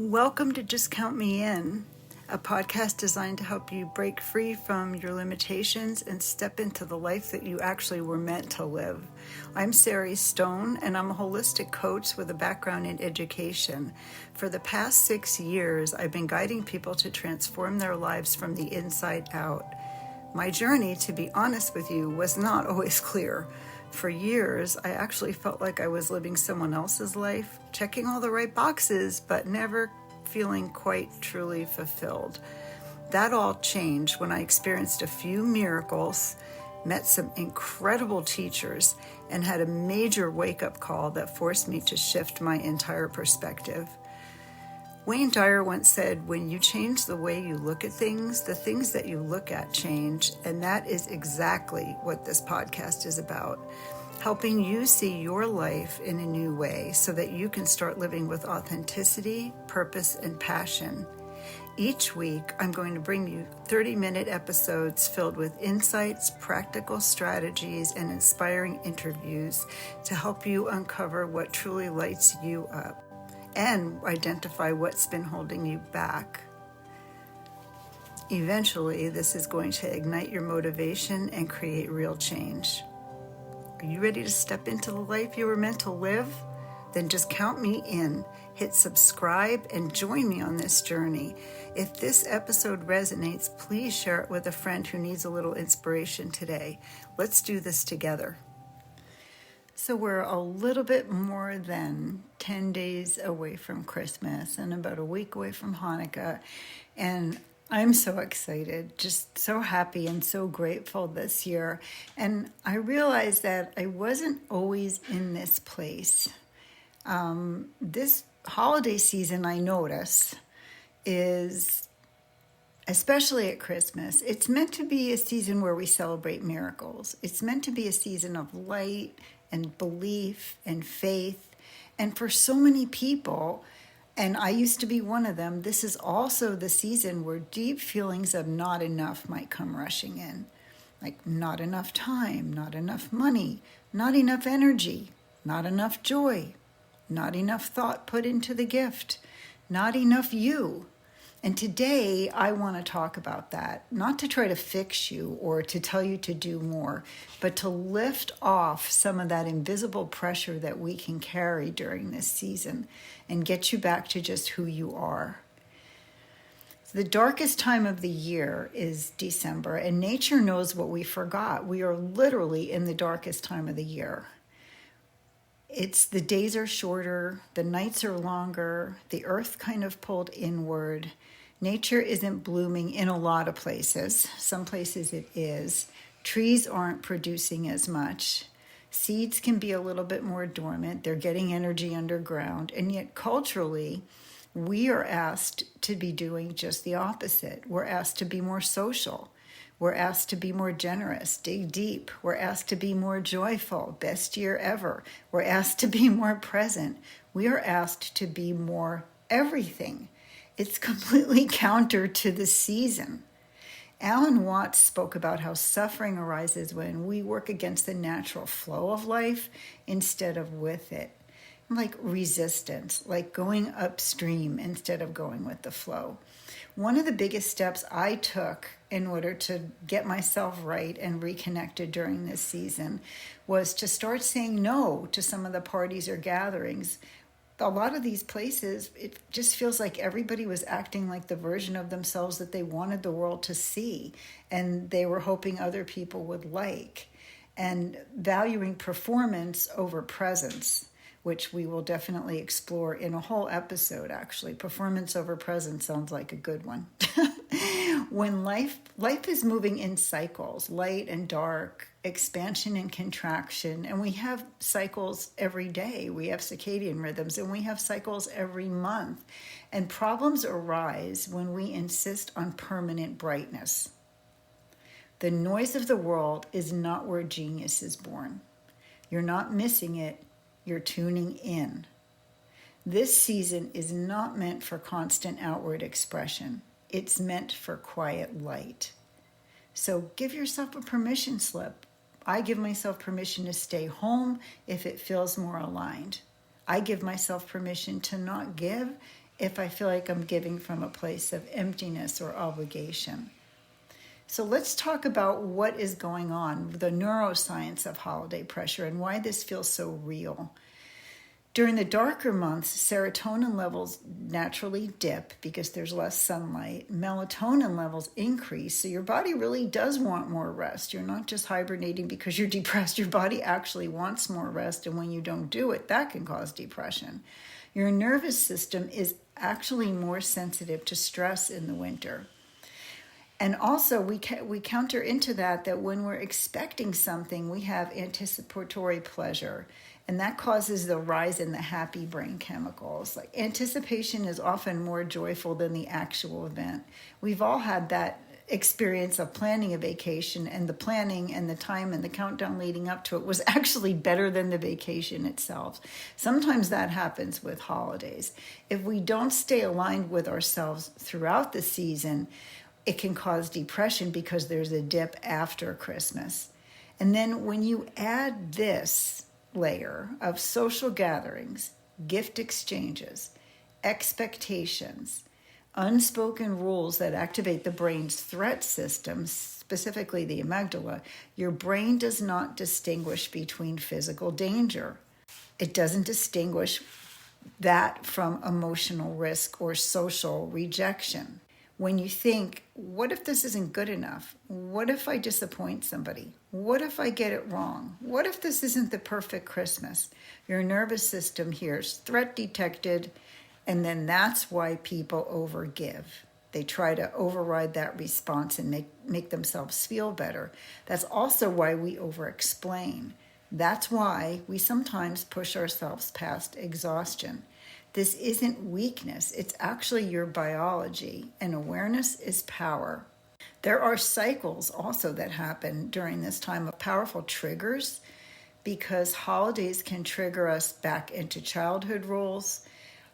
Welcome to Just Count Me In, a podcast designed to help you break free from your limitations and step into the life that you actually were meant to live. I'm Sari Stone, and I'm a holistic coach with a background in education. For the past 6 years, I've been guiding people to transform their lives from the inside out. My journey, to be honest with you, was not always clear. For years, I actually felt like I was living someone else's life, checking all the right boxes, but never feeling quite truly fulfilled. That all changed when I experienced a few miracles, met some incredible teachers, and had a major wake-up call that forced me to shift my entire perspective. Wayne Dyer once said, when you change the way you look at things, the things that you look at change. And that is exactly what this podcast is about. Helping you see your life in a new way so that you can start living with authenticity, purpose, and passion. Each week, I'm going to bring you 30-minute episodes filled with insights, practical strategies, and inspiring interviews to help you uncover what truly lights you up and identify what's been holding you back. Eventually, this is going to ignite your motivation and create real change. Are you ready to step into the life you were meant to live? Then just count me in. Hit subscribe and join me on this journey. If this episode resonates, please share it with a friend who needs a little inspiration today. Let's do this together. So we're a little bit more than 10 days away from Christmas and about a week away from Hanukkah. And I'm so excited, just so happy and so grateful this year. And I realized that I wasn't always in this place. This holiday season, I notice, is, especially at Christmas, it's meant to be a season where we celebrate miracles. It's meant to be a season of light and belief and faith. And for so many people, and I used to be one of them, this is also the season where deep feelings of not enough might come rushing in. Like not enough time, not enough money, not enough energy, not enough joy, not enough thought put into the gift, not enough you. And today I want to talk about that, not to try to fix you or to tell you to do more, but to lift off some of that invisible pressure that we can carry during this season and get you back to just who you are. The darkest time of the year is December, and nature knows what we forgot. We are literally in the darkest time of the year. The days are shorter, the nights are longer, the earth kind of pulled inward. Nature isn't blooming in a lot of places. Some places it is. Trees aren't producing as much. Seeds can be a little bit more dormant. They're getting energy underground. And yet culturally, we are asked to be doing just the opposite. We're asked to be more social. We're asked to be more generous, dig deep. We're asked to be more joyful, best year ever. We're asked to be more present. We are asked to be more everything. It's completely counter to the season. Alan Watts spoke about how suffering arises when we work against the natural flow of life instead of with it. Like resistance, like going upstream instead of going with the flow. One of the biggest steps I took in order to get myself right and reconnected during this season was to start saying no to some of the parties or gatherings. A lot of these places, it just feels like everybody was acting like the version of themselves that they wanted the world to see, and they were hoping other people would like, and valuing performance over presence, which we will definitely explore in a whole episode, actually. Performance over presence sounds like a good one. When life is moving in cycles, light and dark, expansion and contraction, and we have cycles every day. We have circadian rhythms, and we have cycles every month. And problems arise when we insist on permanent brightness. The noise of the world is not where genius is born. You're not missing it. You're tuning in. This season is not meant for constant outward expression. It's meant for quiet light. So give yourself a permission slip. I give myself permission to stay home if it feels more aligned. I give myself permission to not give if I feel like I'm giving from a place of emptiness or obligation. So let's talk about what is going on, the neuroscience of holiday pressure and why this feels so real. During the darker months, serotonin levels naturally dip because there's less sunlight. Melatonin levels increase, so your body really does want more rest. You're not just hibernating because you're depressed. Your body actually wants more rest, and when you don't do it, that can cause depression. Your nervous system is actually more sensitive to stress in the winter. And also, we counter into that when we're expecting something, we have anticipatory pleasure. And that causes the rise in the happy brain chemicals. Like anticipation is often more joyful than the actual event. We've all had that experience of planning a vacation, and the planning and the time and the countdown leading up to it was actually better than the vacation itself. Sometimes that happens with holidays. If we don't stay aligned with ourselves throughout the season, it can cause depression because there's a dip after Christmas. And then when you add this layer of social gatherings, gift exchanges, expectations, unspoken rules that activate the brain's threat system, specifically the amygdala, your brain does not distinguish between physical danger. It doesn't distinguish that from emotional risk or social rejection. When you think, what if this isn't good enough? What if I disappoint somebody? What if I get it wrong? What if this isn't the perfect Christmas? Your nervous system hears threat detected, and then that's why people overgive. They try to override that response and make themselves feel better. That's also why we over-explain. That's why we sometimes push ourselves past exhaustion. This isn't weakness, it's actually your biology, and awareness is power. There are cycles also that happen during this time of powerful triggers, because holidays can trigger us back into childhood roles.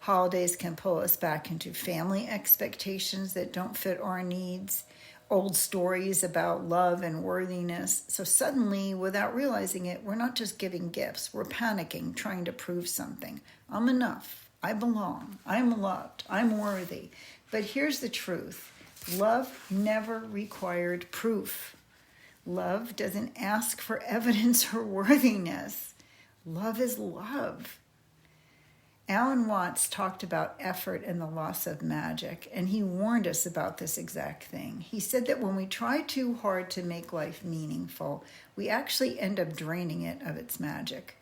Holidays can pull us back into family expectations that don't fit our needs, old stories about love and worthiness. So suddenly, without realizing it, we're not just giving gifts, we're panicking, trying to prove something. I'm enough. I belong. I'm loved. I'm worthy. But here's the truth. Love never required proof. Love doesn't ask for evidence or worthiness. Love is love. Alan Watts talked about effort and the loss of magic, and he warned us about this exact thing. He said that when we try too hard to make life meaningful, we actually end up draining it of its magic.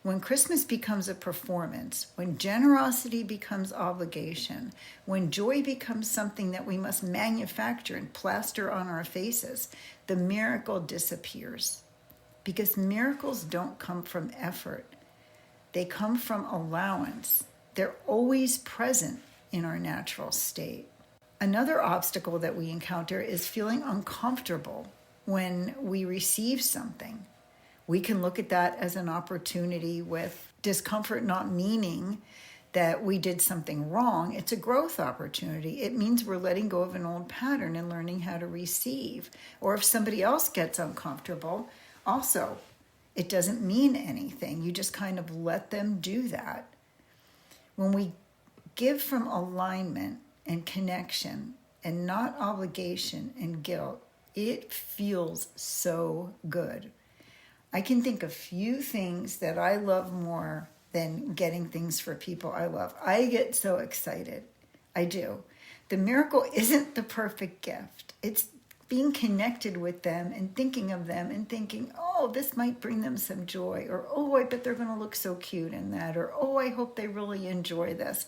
When Christmas becomes a performance, when generosity becomes obligation, when joy becomes something that we must manufacture and plaster on our faces, the miracle disappears. Because miracles don't come from effort. They come from allowance. They're always present in our natural state. Another obstacle that we encounter is feeling uncomfortable when we receive something. We can look at that as an opportunity, with discomfort not meaning that we did something wrong. It's a growth opportunity. It means we're letting go of an old pattern and learning how to receive. Or if somebody else gets uncomfortable, also, it doesn't mean anything. You just kind of let them do that. When we give from alignment and connection and not obligation and guilt, it feels so good. I can think of few things that I love more than getting things for people I love. I get so excited. I do. The miracle isn't the perfect gift. It's being connected with them and thinking of them and thinking, oh, this might bring them some joy, or oh, I bet they're going to look so cute in that, or oh, I hope they really enjoy this.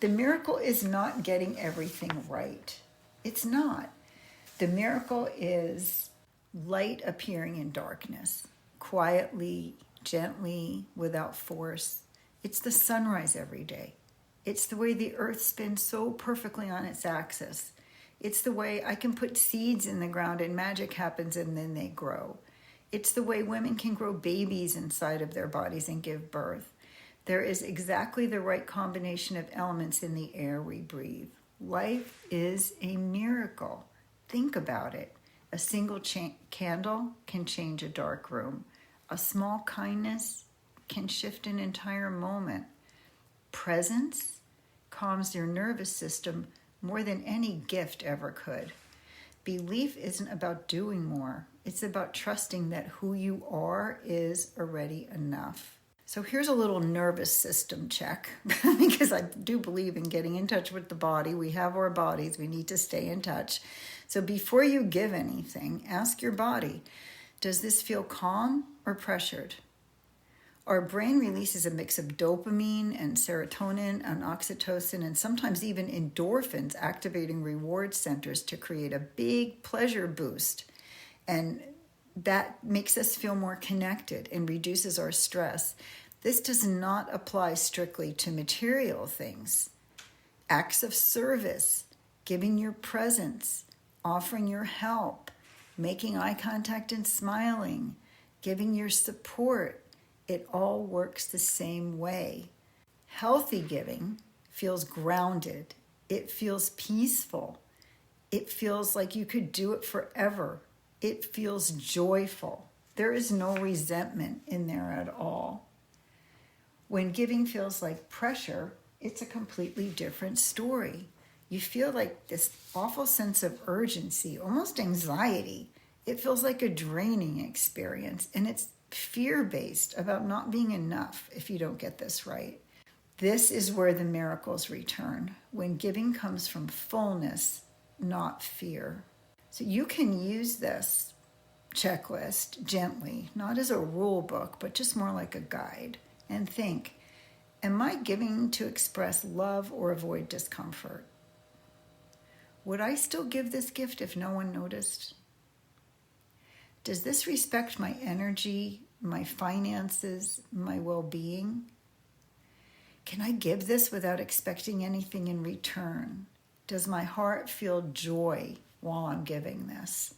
The miracle is not getting everything right. It's not. The miracle is light appearing in darkness. Quietly, gently, without force. It's the sunrise every day. It's the way the earth spins so perfectly on its axis. It's the way I can put seeds in the ground and magic happens and then they grow. It's the way women can grow babies inside of their bodies and give birth. There is exactly the right combination of elements in the air we breathe. Life is a miracle. Think about it. A single candle can change a dark room. A small kindness can shift an entire moment. Presence calms your nervous system more than any gift ever could. Belief isn't about doing more. It's about trusting that who you are is already enough. So here's a little nervous system check, because I do believe in getting in touch with the body. We have our bodies. We need to stay in touch. So before you give anything, ask your body, does this feel calm or pressured? Our brain releases a mix of dopamine and serotonin and oxytocin and sometimes even endorphins, activating reward centers to create a big pleasure boost. And that makes us feel more connected and reduces our stress. This does not apply strictly to material things. Acts of service, giving your presence, offering your help, making eye contact and smiling, giving your support, it all works the same way. Healthy giving feels grounded. It feels peaceful. It feels like you could do it forever. It feels joyful. There is no resentment in there at all. When giving feels like pressure, it's a completely different story. You feel like this awful sense of urgency, almost anxiety. It feels like a draining experience, and it's fear-based about not being enough if you don't get this right. This is where the miracles return, when giving comes from fullness, not fear. So you can use this checklist gently, not as a rule book, but just more like a guide, and think, am I giving to express love or avoid discomfort? Would I still give this gift if no one noticed? Does this respect my energy, my finances, my well-being? Can I give this without expecting anything in return? Does my heart feel joy while I'm giving this?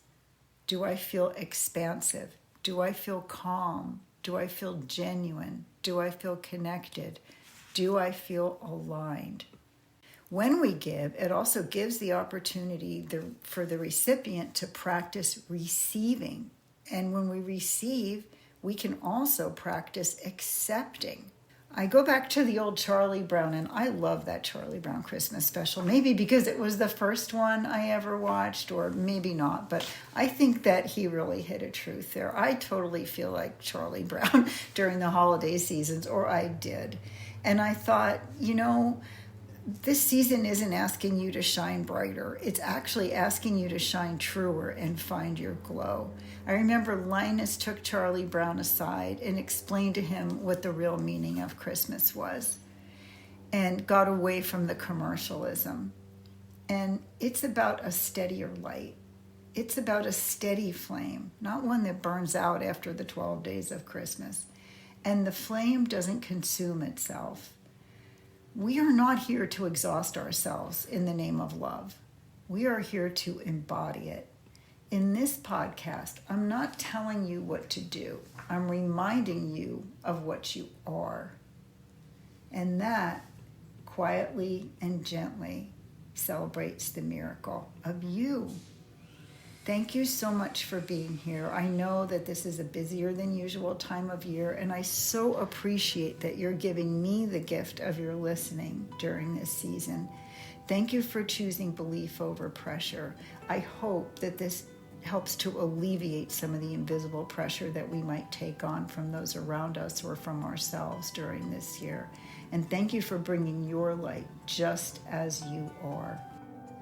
Do I feel expansive? Do I feel calm? Do I feel genuine? Do I feel connected? Do I feel aligned? When we give, it also gives the opportunity for the recipient to practice receiving. And when we receive, we can also practice accepting. I go back to the old Charlie Brown, and I love that Charlie Brown Christmas special, maybe because it was the first one I ever watched, or maybe not, but I think that he really hit a truth there. I totally feel like Charlie Brown during the holiday seasons, or I did. And I thought, this season isn't asking you to shine brighter. It's actually asking you to shine truer and find your glow. I remember Linus took Charlie Brown aside and explained to him what the real meaning of Christmas was and got away from the commercialism. And it's about a steadier light. It's about a steady flame, not one that burns out after the 12 days of Christmas. And the flame doesn't consume itself. We are not here to exhaust ourselves in the name of love. We are here to embody it. In this podcast, I'm not telling you what to do. I'm reminding you of what you are. And that, quietly and gently, celebrates the miracle of you. Thank you so much for being here. I know that this is a busier than usual time of year, and I so appreciate that you're giving me the gift of your listening during this season. Thank you for choosing belief over pressure. I hope that this helps to alleviate some of the invisible pressure that we might take on from those around us or from ourselves during this year. And thank you for bringing your light just as you are.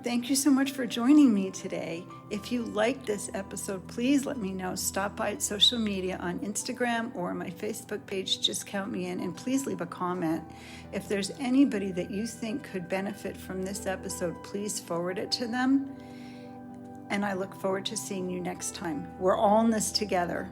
Thank you so much for joining me today. If you liked this episode, please let me know. Stop by at social media on Instagram or my Facebook page, Just Count Me In, and please leave a comment. If there's anybody that you think could benefit from this episode, please forward it to them. And I look forward to seeing you next time. We're all in this together.